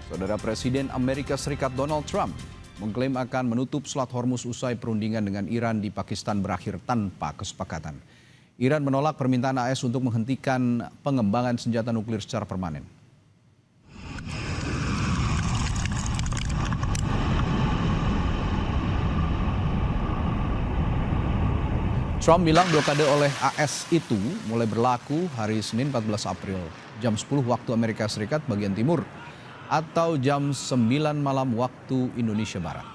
Saudara Presiden Amerika Serikat Donald Trump mengklaim akan menutup Selat Hormuz usai perundingan dengan Iran di Pakistan berakhir tanpa kesepakatan. Iran menolak permintaan AS untuk menghentikan pengembangan senjata nuklir secara permanen. Trump bilang blokade oleh AS itu mulai berlaku hari Senin 14 April, jam 10 waktu Amerika Serikat bagian timur, atau jam 9 malam waktu Indonesia Barat.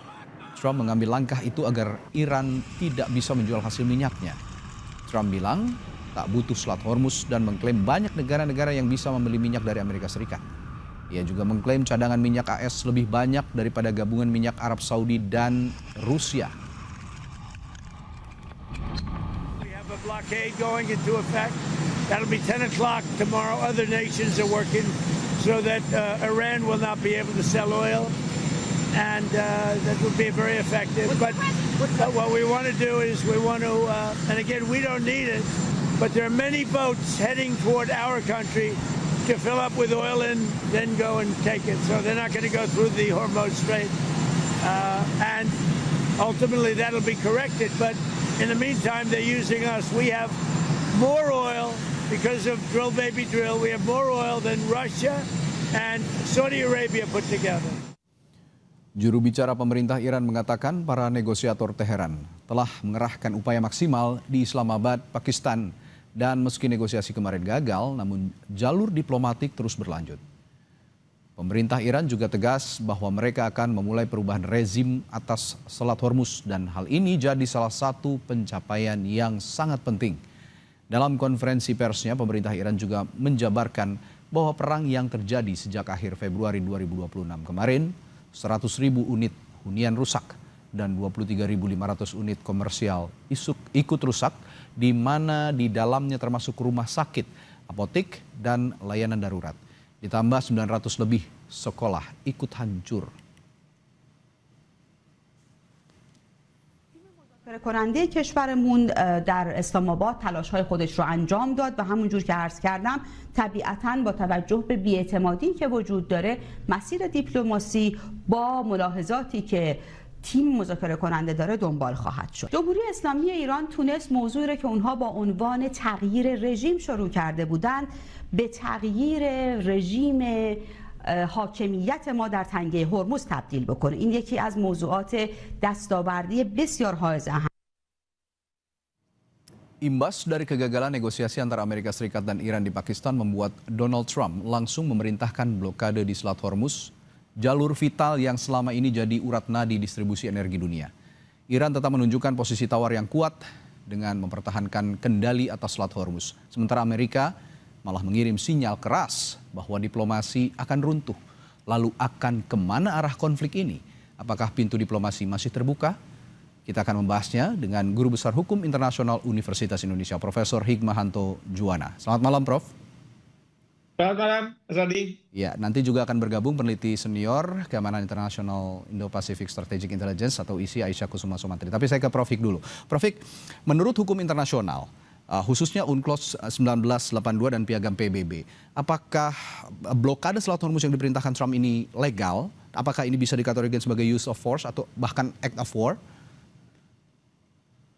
Trump mengambil langkah itu agar Iran tidak bisa menjual hasil minyaknya. Trump bilang tak butuh Selat Hormuz dan mengklaim banyak negara-negara yang bisa membeli minyak dari Amerika Serikat. Ia juga mengklaim cadangan minyak AS lebih banyak daripada gabungan minyak Arab Saudi dan Rusia. Blockade going into effect. That'll be 10 o'clock tomorrow. Other nations are working so that Iran will not be able to sell oil, and that will be very effective. But what we want to do is we want to, and again, we don't need it, but there are many boats heading toward our country to fill up with oil and then go and take it. So they're not going to go through the Hormuz Strait, and ultimately that'll be corrected. But in the meantime, they're using us. We have more oil because of drill baby drill. We have more oil than Russia and Saudi Arabia put together. Juru bicara pemerintah Iran mengatakan para negosiator Teheran telah mengerahkan upaya maksimal di Islamabad, Pakistan, dan meski negosiasi kemarin gagal, namun jalur diplomatik terus berlanjut. Pemerintah Iran juga tegas bahwa mereka akan memulai perubahan rezim atas Selat Hormuz dan hal ini jadi salah satu pencapaian yang sangat penting. Dalam konferensi persnya, pemerintah Iran juga menjabarkan bahwa perang yang terjadi sejak akhir Februari 2026 kemarin, 100.000 unit hunian rusak dan 23.500 unit komersial ikut rusak, di mana di dalamnya termasuk rumah sakit, apotek, dan layanan darurat. Ditambah 900 lebih sekolah ikut hancur. کننده کشورمون در اسلام آباد تلاش‌های خودش رو انجام داد و همونجور که عرض کردم طبیعتاً با توجه به بی‌اعتمادی که وجود داره مسیر دیپلماسی با ملاحظاتی که تیم مذاکره کننده داره دنبال خواهد شد. جمهوری اسلامی ایران تونست موضوعی رو که اونها با عنوان تغییر رژیم شروع کرده بودند به تغییر رژیم حاکمیت ما در تنگه هرمز تبدیل بکنه. این یکی از موضوعات دستاوردی بسیار حائز اهمیت. Imbas dari kegagalan negosiasi antara Amerika Serikat dan Iran di Pakistan membuat Donald Trump langsung memerintahkan blokade di Selat Hormuz, jalur vital yang selama ini jadi urat nadi distribusi energi dunia. Iran tetap menunjukkan posisi tawar yang kuat dengan mempertahankan kendali atas Selat Hormuz. Sementara Amerika malah mengirim sinyal keras bahwa diplomasi akan runtuh. Lalu akan kemana arah konflik ini? Apakah pintu diplomasi masih terbuka? Kita akan membahasnya dengan Guru Besar Hukum Internasional Universitas Indonesia, Profesor Hikmahanto Juwana. Selamat malam, Prof. Selamat malam, Mas Adi. Ya, nanti juga akan bergabung peneliti senior Keamanan Internasional Indo-Pacific Strategic Intelligence atau ISI Aisyah Kusuma Sumantri. Tapi saya ke Prof Hik dulu. Prof Hik, menurut hukum internasional, khususnya UNCLOS 1982 dan Piagam PBB, apakah blokade Selat Hormuz yang diperintahkan Trump ini legal? Apakah ini bisa dikategorikan sebagai use of force atau bahkan act of war?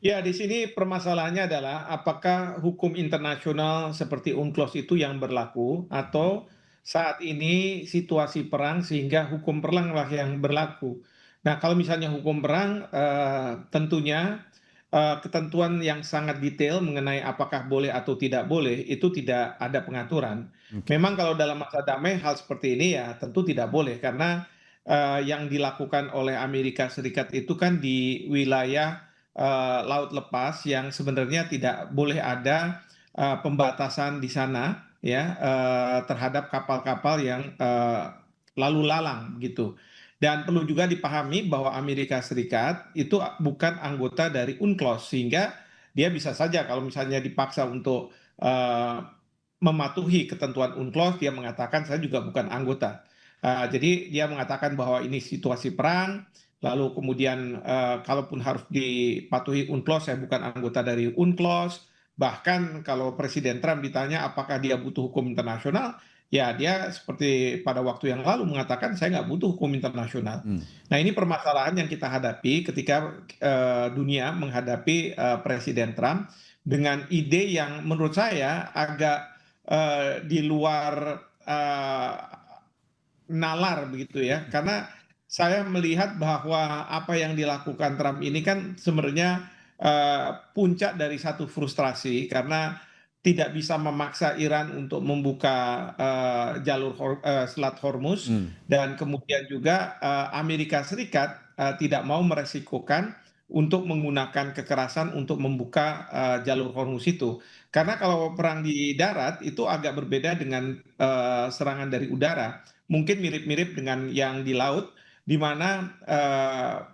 Ya, di sini permasalahannya adalah apakah hukum internasional seperti UNCLOS itu yang berlaku atau saat ini situasi perang sehingga hukum peranglah yang berlaku. Nah, kalau misalnya hukum perang tentunya ketentuan yang sangat detail mengenai apakah boleh atau tidak boleh itu tidak ada pengaturan. Memang kalau dalam masa damai hal seperti ini ya tentu tidak boleh karena yang dilakukan oleh Amerika Serikat itu kan di wilayah laut lepas yang sebenarnya tidak boleh ada pembatasan di sana ya terhadap kapal-kapal yang lalu lalang gitu. Dan perlu juga dipahami bahwa Amerika Serikat itu bukan anggota dari UNCLOS sehingga dia bisa saja kalau misalnya dipaksa untuk mematuhi ketentuan UNCLOS dia mengatakan saya juga bukan anggota. Jadi dia mengatakan bahwa ini situasi perang. Lalu kemudian kalaupun harus dipatuhi UNCLOS, saya bukan anggota dari UNCLOS. Bahkan kalau Presiden Trump ditanya apakah dia butuh hukum internasional, ya dia seperti pada waktu yang lalu mengatakan saya nggak butuh hukum internasional. Nah ini permasalahan yang kita hadapi ketika dunia menghadapi Presiden Trump dengan ide yang menurut saya agak di luar nalar begitu ya, karena saya melihat bahwa apa yang dilakukan Trump ini kan sebenarnya puncak dari satu frustrasi karena tidak bisa memaksa Iran untuk membuka Selat Hormuz dan kemudian juga Amerika Serikat tidak mau meresikokan untuk menggunakan kekerasan untuk membuka jalur Hormuz itu. Karena kalau perang di darat itu agak berbeda dengan serangan dari udara. Mungkin mirip-mirip dengan yang di laut, di mana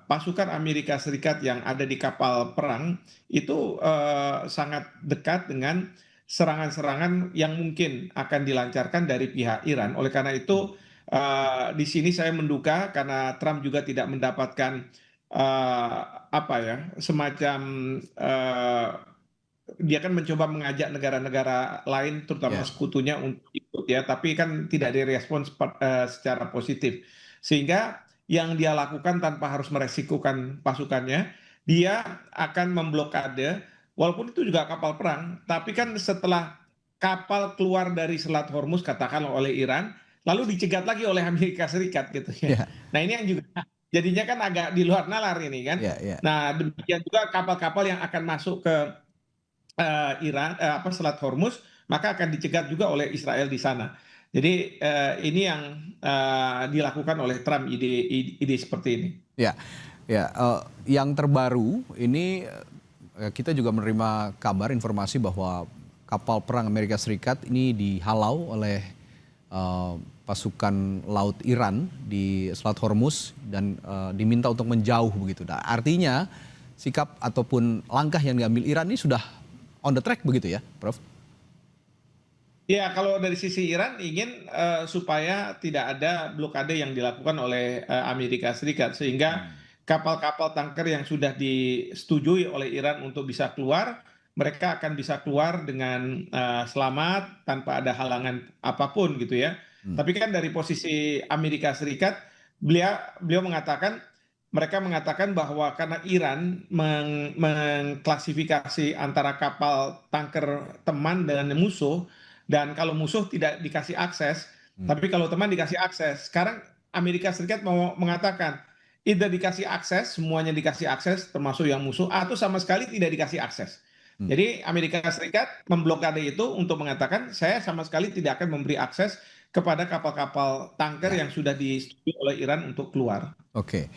pasukan Amerika Serikat yang ada di kapal perang itu sangat dekat dengan serangan-serangan yang mungkin akan dilancarkan dari pihak Iran. Oleh karena itu, di sini saya menduga karena Trump juga tidak mendapatkan apa ya, semacam dia kan mencoba mengajak negara-negara lain, terutama Ya. sekutunya untuk ikut ya, tapi kan tidak direspons secara positif. Sehingga yang dia lakukan tanpa harus meresikukan pasukannya, dia akan memblokade, walaupun itu juga kapal perang, tapi kan setelah kapal keluar dari Selat Hormuz katakanlah oleh Iran, lalu dicegat lagi oleh Amerika Serikat gitu ya. Ya. Nah ini yang juga jadinya kan agak di luar nalar ini kan. Ya, ya. Nah demikian juga kapal-kapal yang akan masuk ke Iran Selat Hormuz maka akan dicegat juga oleh Israel di sana. Jadi ini yang dilakukan oleh Trump ide seperti ini. Ya, ya. Yang terbaru ini kita juga menerima kabar informasi bahwa kapal perang Amerika Serikat ini dihalau oleh pasukan laut Iran di Selat Hormuz dan diminta untuk menjauh begitu. Nah, artinya sikap ataupun langkah yang diambil Iran ini sudah on the track begitu ya, Prof? Ya, kalau dari sisi Iran ingin supaya tidak ada blokade yang dilakukan oleh Amerika Serikat sehingga kapal-kapal tanker yang sudah disetujui oleh Iran untuk bisa keluar, mereka akan bisa keluar dengan selamat tanpa ada halangan apapun gitu ya. Tapi kan dari posisi Amerika Serikat, beliau mengatakan mereka mengatakan bahwa karena Iran mengklasifikasi antara kapal tanker teman dengan musuh, dan kalau musuh tidak dikasih akses, tapi kalau teman dikasih akses. Sekarang Amerika Serikat mau mengatakan, either dikasih akses, semuanya dikasih akses, termasuk yang musuh, atau sama sekali tidak dikasih akses. Jadi Amerika Serikat memblokade itu untuk mengatakan, saya sama sekali tidak akan memberi akses kepada kapal-kapal tanker yang sudah disetujui oleh Iran untuk keluar. Oke.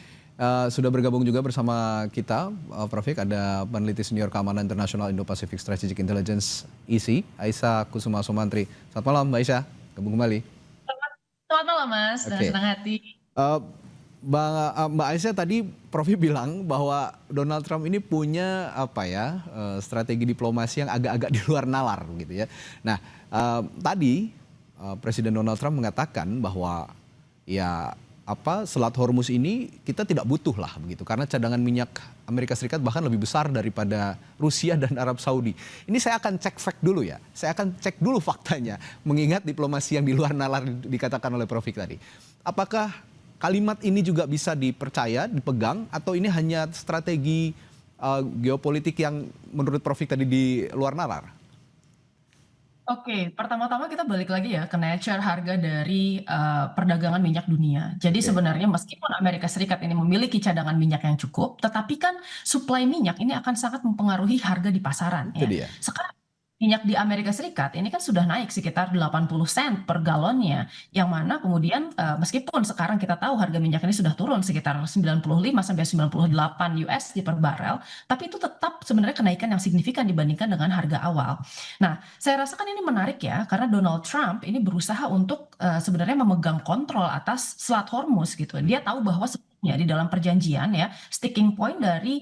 Sudah bergabung juga bersama kita, Prof. Ada peneliti senior keamanan internasional Indo-Pacific Strategic Intelligence ISI, Aisyah Kusuma Sumantri. Selamat malam, Mbak Aisyah. Gabung kembali. Selamat malam, Mas. Dengan senang hati. Mbak Aisyah, tadi Prof. bilang bahwa Donald Trump ini punya strategi diplomasi yang agak-agak di luar nalar gitu ya. Nah, tadi Presiden Donald Trump mengatakan bahwa Selat Hormuz ini kita tidak butuh lah begitu karena cadangan minyak Amerika Serikat bahkan lebih besar daripada Rusia dan Arab Saudi. Ini saya akan cek fact dulu ya. Saya akan cek dulu faktanya mengingat diplomasi yang di luar nalar dikatakan oleh Prof. tadi. Apakah kalimat ini juga bisa dipercaya, dipegang atau ini hanya strategi geopolitik yang menurut Prof. tadi di luar nalar? Oke, pertama-tama kita balik lagi ya ke nature harga dari perdagangan minyak dunia. Jadi sebenarnya meskipun Amerika Serikat ini memiliki cadangan minyak yang cukup, tetapi kan suplai minyak ini akan sangat mempengaruhi harga di pasaran. Itu Ya. dia. Sekarang minyak di Amerika Serikat ini kan sudah naik sekitar 80 sen per galonnya, yang mana kemudian meskipun sekarang kita tahu harga minyak ini sudah turun sekitar 95 sampai 98 USD per barel, tapi itu tetap sebenarnya kenaikan yang signifikan dibandingkan dengan harga awal. Nah, saya rasakan ini menarik ya, karena Donald Trump ini berusaha untuk sebenarnya memegang kontrol atas Selat Hormuz gitu. Dia tahu bahwa ya di dalam perjanjian ya, sticking point dari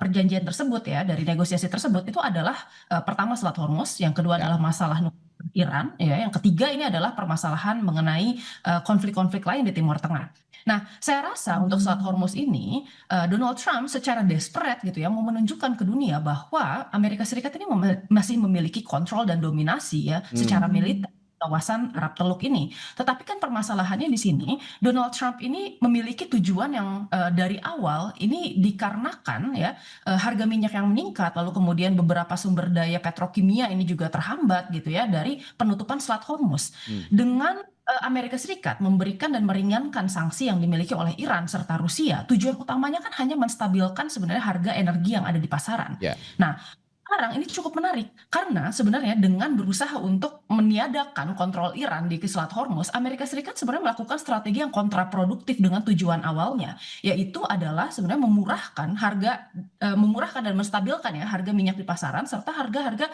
perjanjian tersebut ya, dari negosiasi tersebut itu adalah pertama Selat Hormuz, yang kedua adalah masalah nuklir Iran ya, yang ketiga ini adalah permasalahan mengenai konflik-konflik lain di Timur Tengah. Nah, saya rasa untuk Selat Hormuz ini Donald Trump secara desperate gitu ya mau menunjukkan ke dunia bahwa Amerika Serikat ini masih memiliki kontrol dan dominasi ya secara militer kawasan Arab Teluk ini. Tetapi kan permasalahannya di sini, Donald Trump ini memiliki tujuan yang dari awal ini dikarenakan ya harga minyak yang meningkat, lalu kemudian beberapa sumber daya petrokimia ini juga terhambat gitu ya dari penutupan Selat Hormuz. Dengan Amerika Serikat memberikan dan meringankan sanksi yang dimiliki oleh Iran serta Rusia, tujuan utamanya kan hanya menstabilkan sebenarnya harga energi yang ada di pasaran. Ya. Nah, sekarang ini cukup menarik karena sebenarnya dengan berusaha untuk meniadakan kontrol Iran di Selat Hormuz, Amerika Serikat sebenarnya melakukan strategi yang kontraproduktif dengan tujuan awalnya, yaitu adalah sebenarnya memurahkan dan menstabilkan ya harga minyak di pasaran serta harga-harga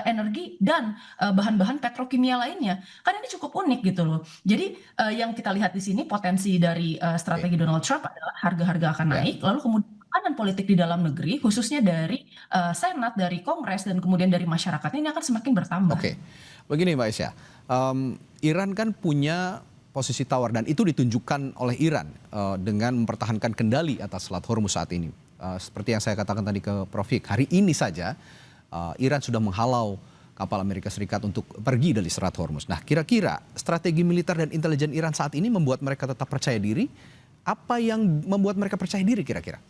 energi dan bahan-bahan petrokimia lainnya. Kan ini cukup unik gitu loh. Jadi yang kita lihat di sini potensi dari strategi Donald Trump adalah harga-harga akan naik, lalu kemudian tekanan politik di dalam negeri, khususnya dari Senat, dari Kongres, dan kemudian dari masyarakat ini akan semakin bertambah. Oke, begini Mbak Isya, Iran kan punya posisi tawar dan itu ditunjukkan oleh Iran dengan mempertahankan kendali atas Selat Hormuz saat ini. Seperti yang saya katakan tadi ke Prof. Hik, hari ini saja Iran sudah menghalau kapal Amerika Serikat untuk pergi dari Selat Hormuz. Nah, kira-kira strategi militer dan intelijen Iran saat ini membuat mereka tetap percaya diri? Apa yang membuat mereka percaya diri kira-kira?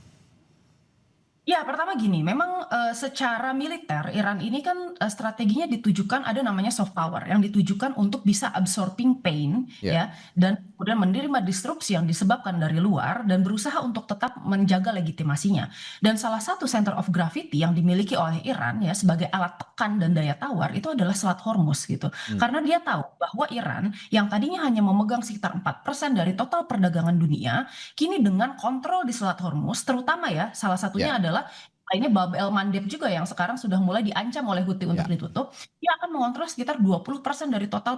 Ya, pertama gini, memang secara militer Iran ini kan strateginya ditujukan ada namanya soft power yang ditujukan untuk bisa absorbing pain ya dan kemudian menerima disrupsi yang disebabkan dari luar dan berusaha untuk tetap menjaga legitimasinya. Dan salah satu center of gravity yang dimiliki oleh Iran ya sebagai alat tekan dan daya tawar itu adalah Selat Hormuz gitu. Karena dia tahu bahwa Iran yang tadinya hanya memegang sekitar 4% dari total perdagangan dunia, kini dengan kontrol di Selat Hormuz terutama ya salah satunya adalah lainnya Bab el Mandeb juga yang sekarang sudah mulai diancam oleh Houthi untuk ditutup, dia akan mengontrol sekitar 20% dari total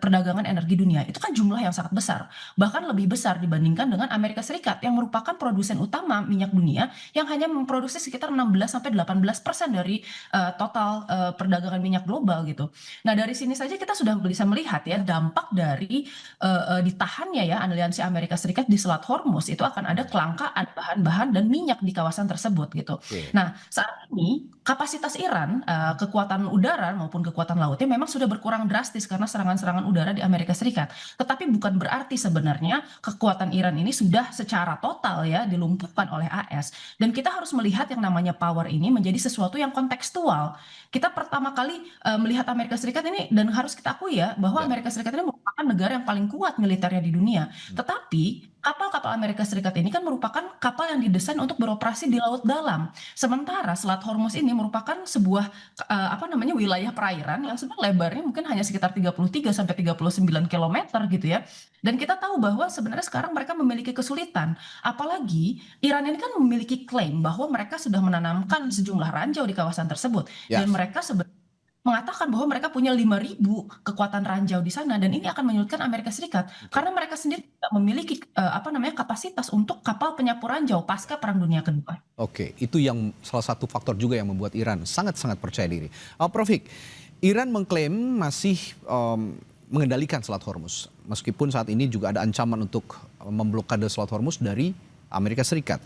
perdagangan energi dunia. Itu kan jumlah yang sangat besar, bahkan lebih besar dibandingkan dengan Amerika Serikat yang merupakan produsen utama minyak dunia yang hanya memproduksi sekitar 16-18% dari total perdagangan minyak global gitu. Nah, dari sini saja kita sudah bisa melihat ya dampak dari ditahannya ya aliansi Amerika Serikat di Selat Hormuz itu akan ada kelangkaan bahan-bahan dan minyak di kawasan tersebut gitu. Nah, saat ini kapasitas Iran, kekuatan udara maupun kekuatan lautnya memang sudah berkurang drastis karena serangan-serangan udara di Amerika Serikat. Tetapi bukan berarti sebenarnya kekuatan Iran ini sudah secara total ya dilumpuhkan oleh AS. Dan kita harus melihat yang namanya power ini menjadi sesuatu yang kontekstual. Kita pertama kali melihat Amerika Serikat ini dan harus kita akui ya bahwa Amerika Serikat ini merupakan negara yang paling kuat militernya di dunia. Tetapi kapal-kapal Amerika Serikat ini kan merupakan kapal yang didesain untuk beroperasi di laut dalam. Sementara Selat Hormuz ini merupakan sebuah wilayah perairan yang sebenarnya lebarnya mungkin hanya sekitar 33 sampai 39 km gitu ya. Dan kita tahu bahwa sebenarnya sekarang mereka memiliki kesulitan. Apalagi Iran ini kan memiliki klaim bahwa mereka sudah menanamkan sejumlah ranjau di kawasan tersebut. Dan mereka sebenarnya mengatakan bahwa mereka punya 5.000 kekuatan ranjau di sana dan ini akan menyulitkan Amerika Serikat karena mereka sendiri tidak memiliki kapasitas untuk kapal penyapu ranjau pasca Perang Dunia Kedua. Oke, itu yang salah satu faktor juga yang membuat Iran sangat-sangat percaya diri. Prof. Hik, Iran mengklaim masih mengendalikan Selat Hormuz meskipun saat ini juga ada ancaman untuk memblokade Selat Hormuz dari Amerika Serikat.